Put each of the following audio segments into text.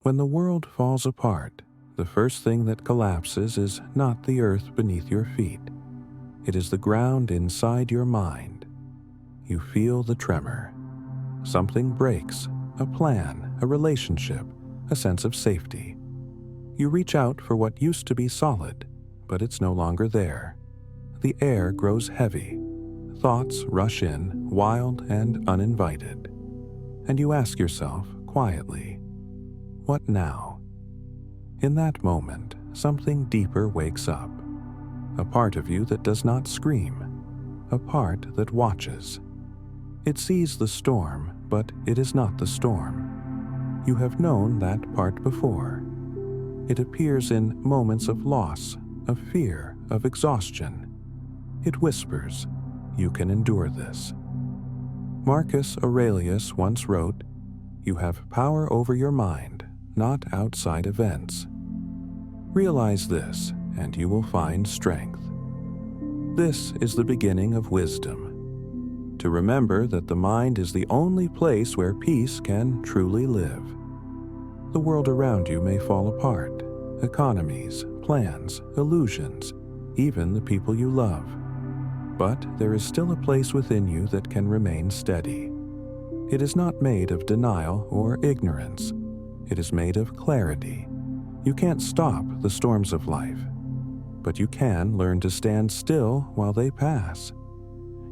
When the world falls apart, the first thing that collapses is not the earth beneath your feet. It is the ground inside your mind. You feel the tremor. Something breaks, a plan, a relationship, a sense of safety. You reach out for what used to be solid, but it's no longer there. The air grows heavy. Thoughts rush in, wild and uninvited. And you ask yourself, quietly, what now? In that moment, something deeper wakes up. A part of you that does not scream. A part that watches. It sees the storm, but it is not the storm. You have known that part before. It appears in moments of loss, of fear, of exhaustion. It whispers, you can endure this. Marcus Aurelius once wrote, you have power over your mind, not outside events. Realize this, and you will find strength. This is the beginning of wisdom. To remember that the mind is the only place where peace can truly live. The world around you may fall apart. Economies, plans, illusions, even the people you love. But there is still a place within you that can remain steady. It is not made of denial or ignorance. It is made of clarity. You can't stop the storms of life, but you can learn to stand still while they pass.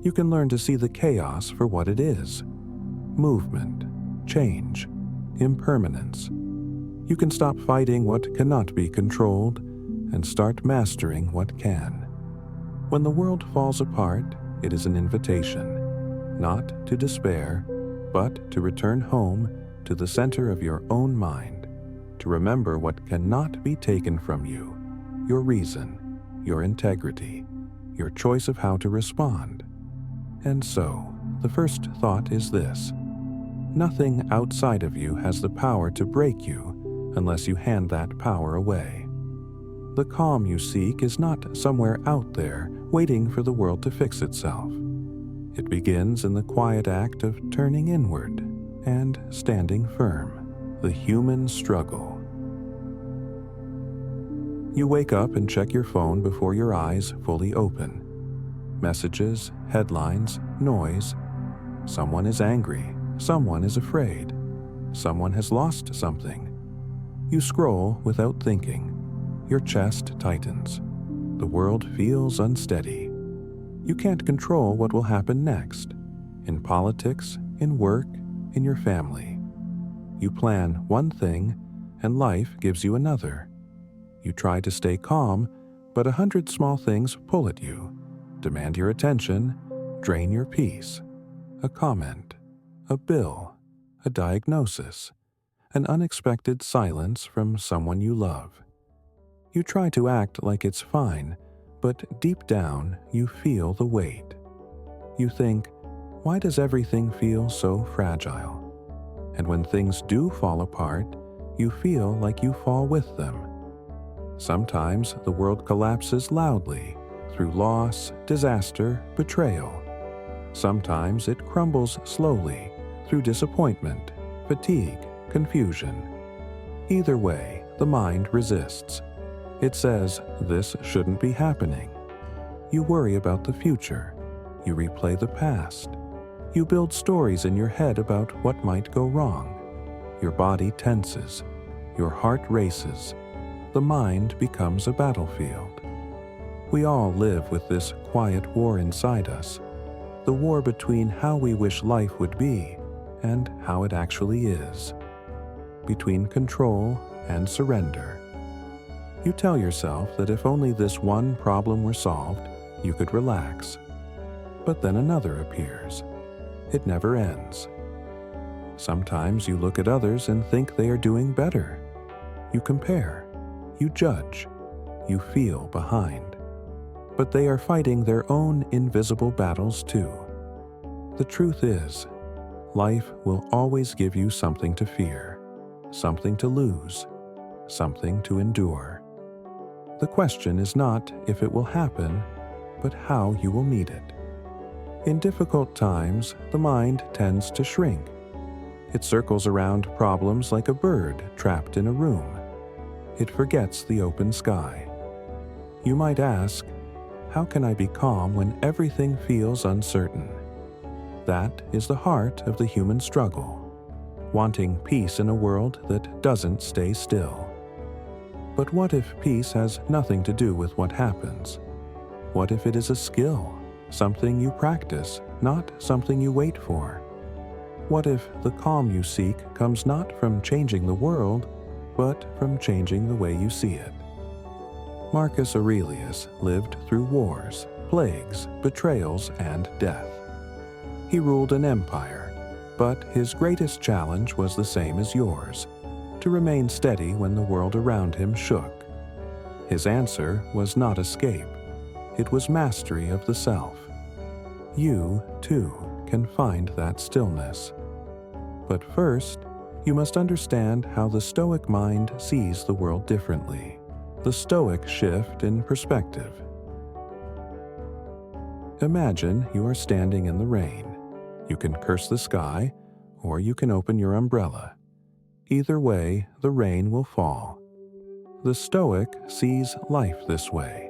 You can learn to see the chaos for what it is. Movement, change, impermanence. You can stop fighting what cannot be controlled and start mastering what can. When the world falls apart, it is an invitation, not to despair, but to return home to the center of your own mind, to remember what cannot be taken from you, your reason, your integrity, your choice of how to respond. And so, the first thought is this: nothing outside of you has the power to break you unless you hand that power away. The calm you seek is not somewhere out there waiting for the world to fix itself. It begins in the quiet act of turning inward and standing firm, the human struggle. You wake up and check your phone before your eyes fully open. Messages, headlines, noise. Someone is angry. Someone is afraid. Someone has lost something. You scroll without thinking. Your chest tightens. The world feels unsteady. You can't control what will happen next. In politics, in work, in your family. You plan one thing, and life gives you another. You try to stay calm, but 100 small things pull at you, demand your attention, drain your peace. A comment, a bill, a diagnosis, an unexpected silence from someone you love. You try to act like it's fine, but deep down you feel the weight. You think, why does everything feel so fragile? And when things do fall apart, you feel like you fall with them. Sometimes the world collapses loudly through loss, disaster, betrayal. Sometimes it crumbles slowly through disappointment, fatigue, confusion. Either way, the mind resists. It says, this shouldn't be happening. You worry about the future. You replay the past. You build stories in your head about what might go wrong. Your body tenses. Your heart races. The mind becomes a battlefield. We all live with this quiet war inside us, the war between how we wish life would be and how it actually is, between control and surrender. You tell yourself that if only this one problem were solved, you could relax. But then another appears. It never ends. Sometimes you look at others and think they are doing better. You compare. You judge. You feel behind. But they are fighting their own invisible battles too. The truth is, life will always give you something to fear, something to lose, something to endure. The question is not if it will happen, but how you will meet it. In difficult times, the mind tends to shrink. It circles around problems like a bird trapped in a room. It forgets the open sky. You might ask, how can I be calm when everything feels uncertain? That is the heart of the human struggle, wanting peace in a world that doesn't stay still. But what if peace has nothing to do with what happens? What if it is a skill, something you practice, not something you wait for? What if the calm you seek comes not from changing the world, but from changing the way you see it? Marcus Aurelius lived through wars, plagues, betrayals, and death. He ruled an empire, but his greatest challenge was the same as yours: to remain steady when the world around him shook. His answer was not escape. It was mastery of the self. You, too, can find that stillness. But first, you must understand how the Stoic mind sees the world differently. The Stoic shift in perspective. Imagine you are standing in the rain. You can curse the sky, or you can open your umbrella. Either way, the rain will fall. The Stoic sees life this way.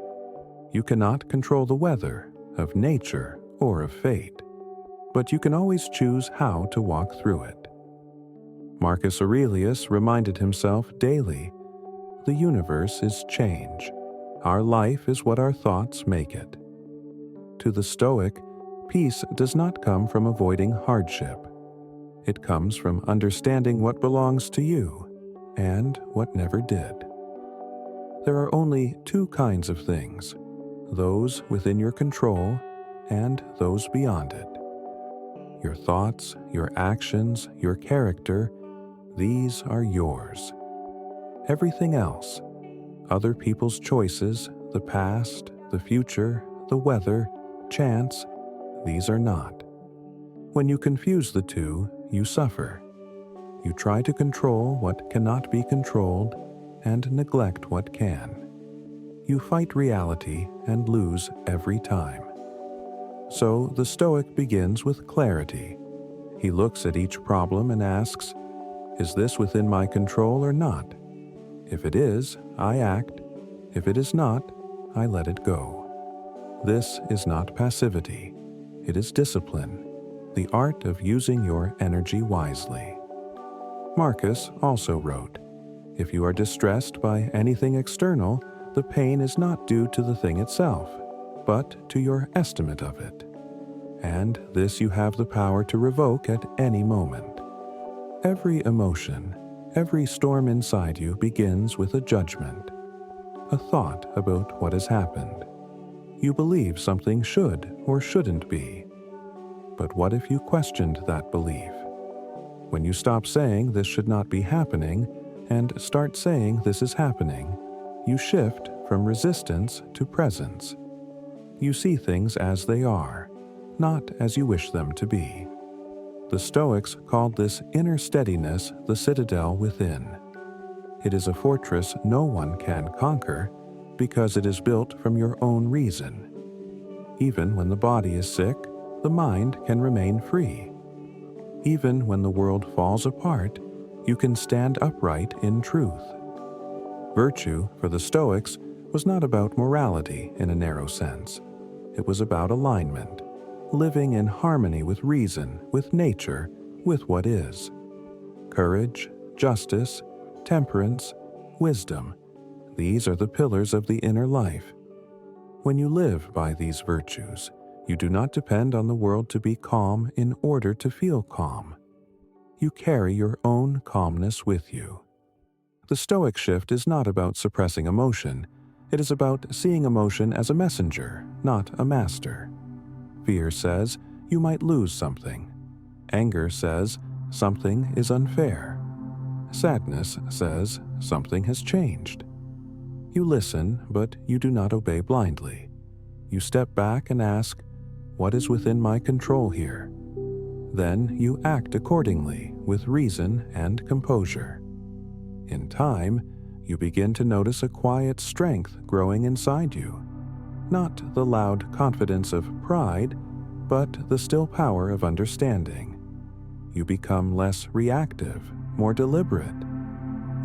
You cannot control the weather, of nature, or of fate, but you can always choose how to walk through it. Marcus Aurelius reminded himself daily, the universe is change. Our life is what our thoughts make it. To the Stoic, peace does not come from avoiding hardship. It comes from understanding what belongs to you and what never did. There are only two kinds of things: those within your control and those beyond it. Your thoughts, your actions, your character, these are yours. Everything else, other people's choices, the past, the future, the weather, chance, these are not. When you confuse the two, you suffer. You try to control what cannot be controlled and neglect what can. You fight reality and lose every time. So the Stoic begins with clarity. He looks at each problem and asks, is this within my control or not? If it is, I act. If it is not, I let it go. This is not passivity. It is discipline, the art of using your energy wisely. Marcus also wrote, if you are distressed by anything external, the pain is not due to the thing itself, but to your estimate of it. And this you have the power to revoke at any moment. Every emotion, every storm inside you begins with a judgment, a thought about what has happened. You believe something should or shouldn't be. But what if you questioned that belief? When you stop saying this should not be happening and start saying this is happening, you shift from resistance to presence. You see things as they are, not as you wish them to be. The Stoics called this inner steadiness the citadel within. It is a fortress no one can conquer because it is built from your own reason. Even when the body is sick, the mind can remain free. Even when the world falls apart, you can stand upright in truth. Virtue, for the Stoics, was not about morality in a narrow sense. It was about alignment, living in harmony with reason, with nature, with what is. Courage, justice, temperance, wisdom, these are the pillars of the inner life. When you live by these virtues, you do not depend on the world to be calm in order to feel calm. You carry your own calmness with you. The Stoic shift is not about suppressing emotion. It is about seeing emotion as a messenger, not a master. Fear says you might lose something. Anger says something is unfair. Sadness says something has changed. You listen, but you do not obey blindly. You step back and ask, what is within my control here? Then you act accordingly with reason and composure. In time, you begin to notice a quiet strength growing inside you. Not the loud confidence of pride, but the still power of understanding. You become less reactive, more deliberate.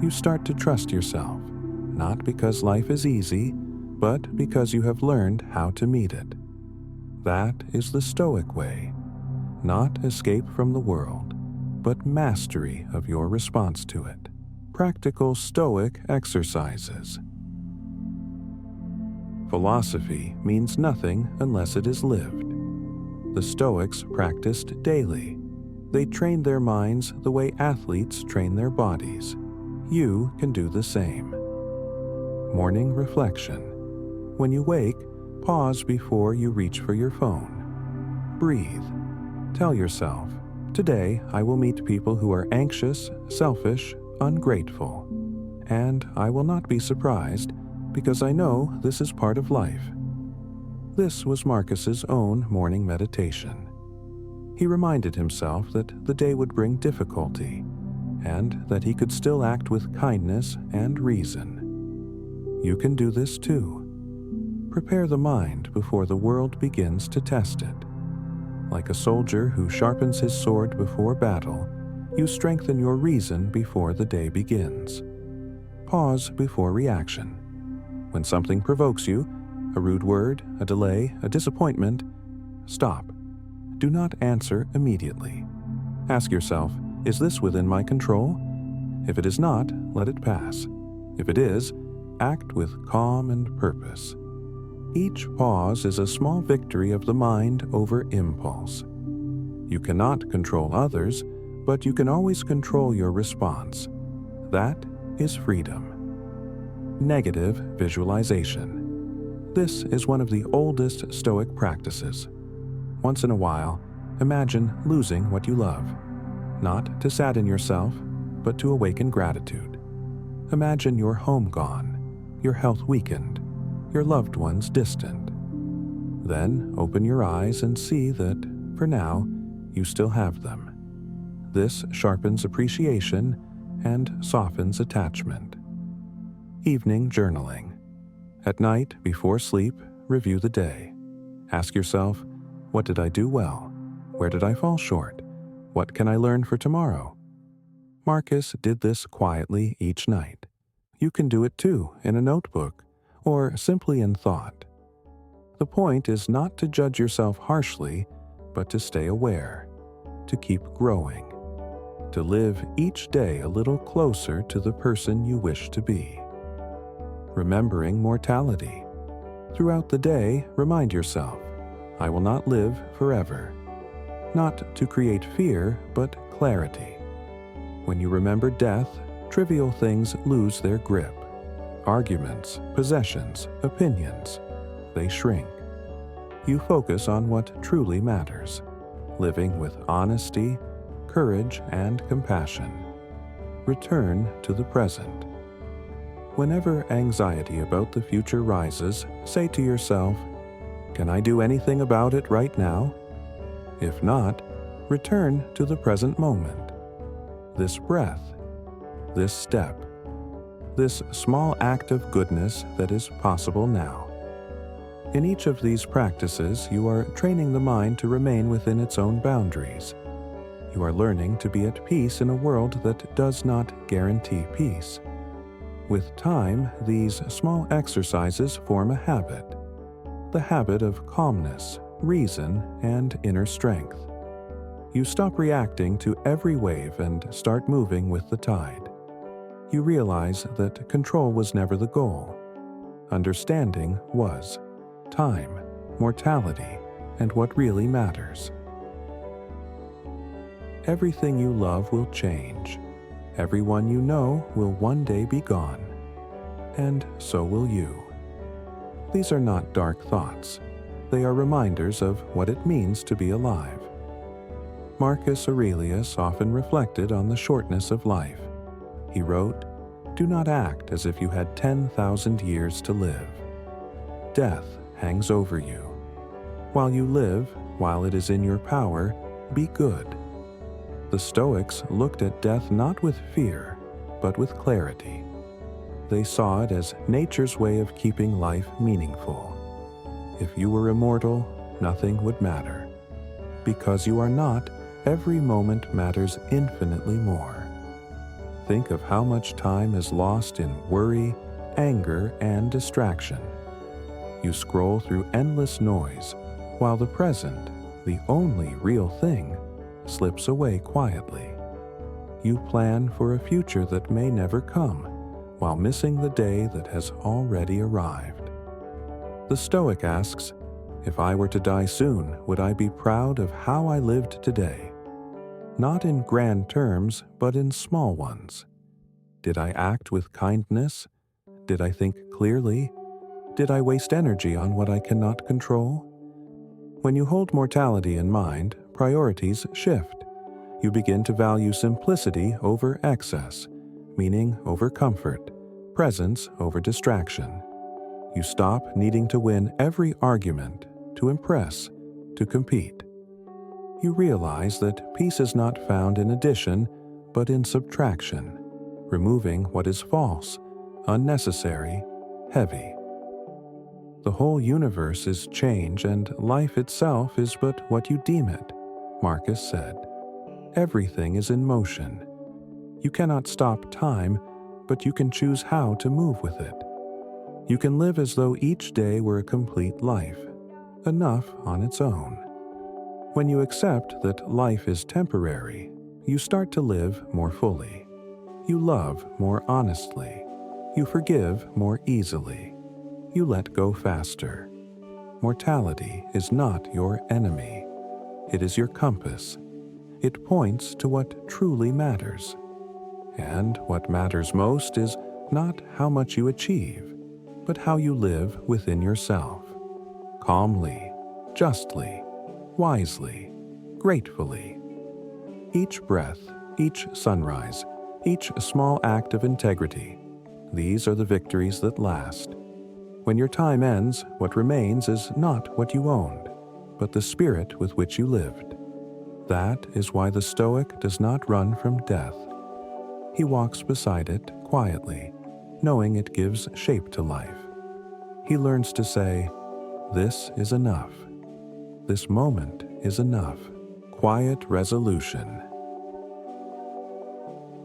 You start to trust yourself, not because life is easy, but because you have learned how to meet it. That is the Stoic way, not escape from the world, but mastery of your response to it. Practical Stoic exercises. Philosophy means nothing unless it is lived. The Stoics practiced daily. They trained their minds the way athletes train their bodies. You can do the same. Morning reflection. When you wake, pause before you reach for your phone. Breathe. Tell yourself, today I will meet people who are anxious, selfish, ungrateful. And I will not be surprised, because I know this is part of life. This was Marcus's own morning meditation. He reminded himself that the day would bring difficulty, and that he could still act with kindness and reason. You can do this too. Prepare the mind before the world begins to test it. Like a soldier who sharpens his sword before battle, you strengthen your reason before the day begins. Pause before reaction. When something provokes you, a rude word, a delay, a disappointment, stop. Do not answer immediately. Ask yourself, is this within my control? If it is not, let it pass. If it is, act with calm and purpose. Each pause is a small victory of the mind over impulse. You cannot control others, but you can always control your response. That is freedom. Negative visualization. This is one of the oldest Stoic practices. Once in a while, imagine losing what you love. Not to sadden yourself, but to awaken gratitude. Imagine your home gone, your health weakened, your loved ones distant. Then open your eyes and see that, for now, you still have them. This sharpens appreciation and softens attachment. Evening journaling. At night, before sleep, review the day. Ask yourself, what did I do well? Where did I fall short? What can I learn for tomorrow? Marcus did this quietly each night. You can do it too in a notebook, or simply in thought. The point is not to judge yourself harshly, but to stay aware, to keep growing, to live each day a little closer to the person you wish to be. Remembering mortality. Throughout the day, remind yourself, I will not live forever. Not to create fear, but clarity. When you remember death, trivial things lose their grip. Arguments, possessions, opinions, they shrink. You focus on what truly matters, living with honesty, courage, and compassion. Return to the present. Whenever anxiety about the future rises, say to yourself, can I do anything about it right now? If not, return to the present moment. This breath, this step, this small act of goodness that is possible now. In each of these practices, you are training the mind to remain within its own boundaries. You are learning to be at peace in a world that does not guarantee peace. With time, these small exercises form a habit. The habit of calmness, reason, and inner strength. You stop reacting to every wave and start moving with the tide. You realize that control was never the goal. Understanding was. Time, mortality, and what really matters. Everything you love will change. Everyone you know will one day be gone. And so will you. These are not dark thoughts. They are reminders of what it means to be alive. Marcus Aurelius often reflected on the shortness of life. He wrote, "Do not act as if you had 10,000 years to live. Death hangs over you. While you live, while it is in your power, be good." The Stoics looked at death not with fear, but with clarity. They saw it as nature's way of keeping life meaningful. If you were immortal, nothing would matter. Because you are not, every moment matters infinitely more. Think of how much time is lost in worry, anger, and distraction. You scroll through endless noise, while the present, the only real thing, slips away quietly. You plan for a future that may never come, while missing the day that has already arrived. The Stoic asks, "If I were to die soon, would I be proud of how I lived today?" Not in grand terms, but in small ones. Did I act with kindness? Did I think clearly? Did I waste energy on what I cannot control? When you hold mortality in mind, priorities shift. You begin to value simplicity over excess, meaning over comfort, presence over distraction. You stop needing to win every argument, to impress, to compete. You realize that peace is not found in addition, but in subtraction, removing what is false, unnecessary, heavy. The whole universe is change, and life itself is but what you deem it, Marcus said. Everything is in motion. You cannot stop time, but you can choose how to move with it. You can live as though each day were a complete life, enough on its own. When you accept that life is temporary, you start to live more fully. You love more honestly. You forgive more easily. You let go faster. Mortality is not your enemy. It is your compass. It points to what truly matters. And what matters most is not how much you achieve, but how you live within yourself. Calmly, justly, wisely, gratefully. Each breath, each sunrise, each small act of integrity, these are the victories that last. When your time ends, what remains is not what you owned, but the spirit with which you lived. That is why the Stoic does not run from death. He walks beside it quietly, knowing it gives shape to life. He learns to say, "This is enough. This moment is enough." Quiet resolution.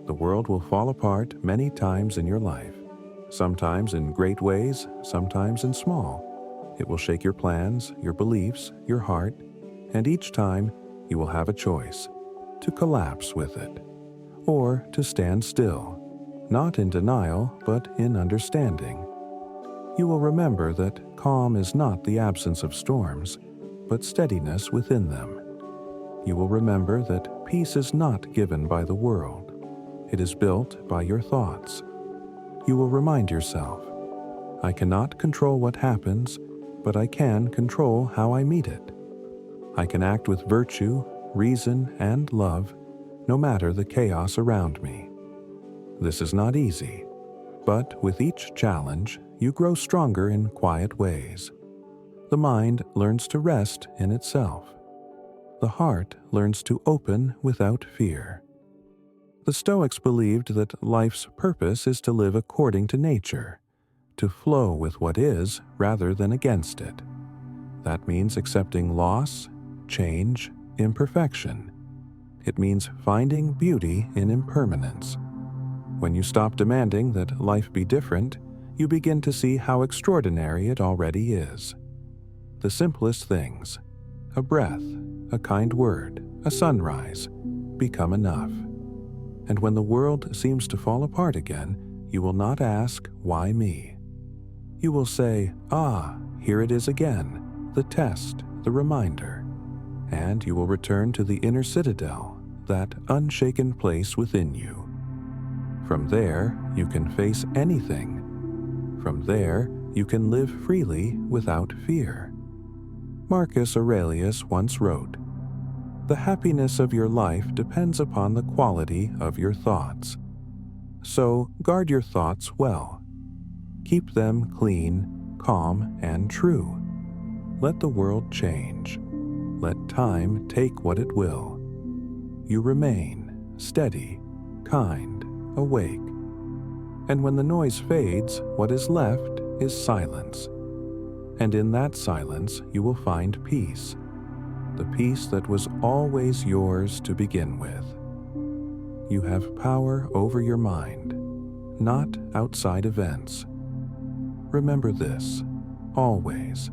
The world will fall apart many times in your life, sometimes in great ways, sometimes in small. It will shake your plans, your beliefs, your heart, and each time you will have a choice: to collapse with it, or to stand still, not in denial, but in understanding. You will remember that calm is not the absence of storms, but steadiness within them. You will remember that peace is not given by the world. It is built by your thoughts. You will remind yourself, "I cannot control what happens, but I can control how I meet it. I can act with virtue, reason, and love, no matter the chaos around me." This is not easy, but with each challenge, you grow stronger in quiet ways. The mind learns to rest in itself. The heart learns to open without fear. The Stoics believed that life's purpose is to live according to nature, to flow with what is rather than against it. That means accepting loss, change, imperfection. It means finding beauty in impermanence. When you stop demanding that life be different, you begin to see how extraordinary it already is. The simplest things, a breath, a kind word, a sunrise, become enough. And when the world seems to fall apart again, you will not ask, "Why me?" You will say, "Ah, here it is again, the test, the reminder." And you will return to the inner citadel, that unshaken place within you. From there, you can face anything. From there, you can live freely without fear. Marcus Aurelius once wrote, "The happiness of your life depends upon the quality of your thoughts. So guard your thoughts well. Keep them clean, calm, and true. Let the world change. Let time take what it will. You remain steady, kind, awake. And when the noise fades, what is left is silence. And in that silence you will find peace. the peace that was always yours to begin with. You have power over your mind, not outside events. Remember this, always.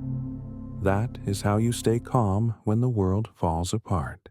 That is how you stay calm when the world falls apart.